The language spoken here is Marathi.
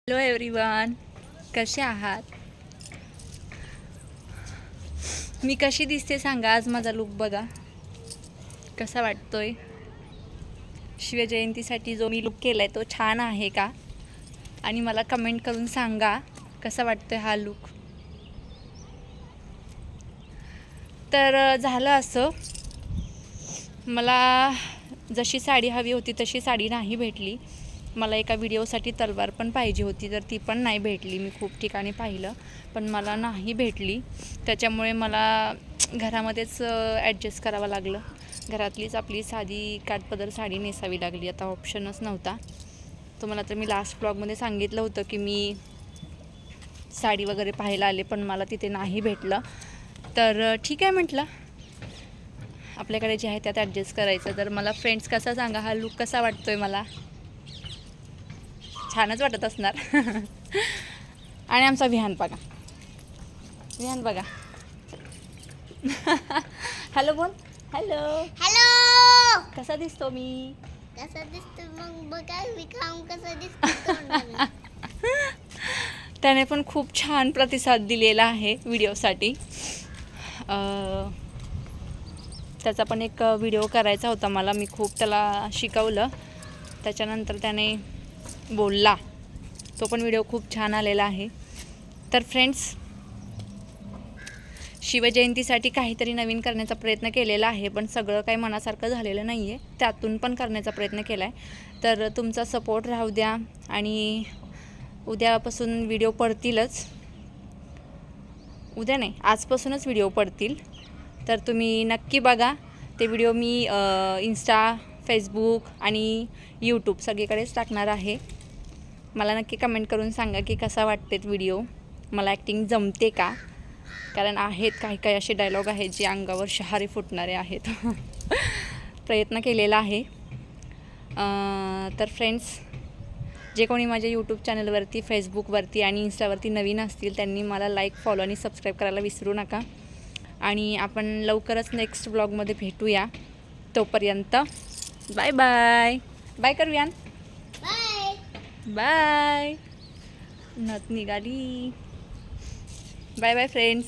हॅलो एव्हरीवन, कसे आहात? मी कशी दिसते सांगा. आज माझा लुक बघा कसा वाटतोय. शिवजयंतीसाठी जो मी लुक केलाय तो छान आहे का? आणि मला कमेंट करून सांगा कसा वाटतोय हा लुक. तर झालं असं, मला जशी साडी हवी होती तशी साडी नाही भेटली. मला एका व्हिडिओसाठी तलवार पण पाहिजे होती, तर ती पण नाही भेटली. मी खूप ठिकाणी पाहिलं पण मला नाही भेटली. त्याच्यामुळे मला घरामध्येच ॲडजस्ट करावं लागलं. घरातलीच आपली साधी काठपदर साडी नेसावी लागली. आता ऑप्शनच नव्हता. तुम्हाला तर मी लास्ट ब्लॉगमध्ये सांगितलं होतं की मी साडी वगैरे पाहायला आले पण मला तिथे नाही भेटलं. तर ठीक आहे म्हटलं, आपल्याकडे जे आहे त्यात ॲडजस्ट करायचं. तर मला फ्रेंड्स कसा सांगा, हा लुक कसा वाटतोय? मला छानच वाटत असणार. आणि आमचा विहान बघा, विहान बघा. हॅलो बोल. हॅलो हॅलो, कसा दिसतो मी? कसा दिसतो मग बघा, मी खाऊन कसा दिसतो. त्याने पण खूप छान प्रतिसाद दिलेला आहे व्हिडिओसाठी. त्याचा पण एक व्हिडिओ करायचा होता मला. मी खूप त्याला शिकवलं. त्याच्यानंतर त्याने बोलला. तो पण व्हिडिओ खूप छान आलेला आहे. तर फ्रेंड्स, शिवजयंतीसाठी काहीतरी नवीन करण्याचा प्रयत्न केलेला आहे, पण सगळं काही मनासारखं झालेलं नाही आहे. त्यातून पण करण्याचा प्रयत्न केला आहे. तर तुमचा सपोर्ट राहू द्या. आणि उद्यापासून व्हिडिओ पडतीलच. उद्या नाही, आजपासूनच व्हिडिओ पडतील. तर तुम्ही नक्की बघा ते व्हिडिओ. मी इंस्टा, फेसबुक आणि यूट्यूब सगळीकडेच टाकणार आहे. मला नक्की कमेंट करून सांगा की कसा वाटतेत व्हिडिओ. मला ॲक्टिंग जमते का? कारण आहेत काही काही असे डायलॉग आहेत जे अंगावर शहारे फुटणारे आहेत. प्रयत्न केलेला आहे. तर फ्रेंड्स, जे कोणी माझ्या यूट्यूब चॅनलवरती, फेसबुकवरती आणि इंस्टावरती नवीन असतील त्यांनी मला लाईक, फॉलो आणि सबस्क्राईब करायला विसरू नका. आणि आपण लवकरच नेक्स्ट ब्लॉगमध्ये भेटूया. तोपर्यंत बाय बाय. बाय करूया. Bye bye. नथ निघाली. Bye bye friends.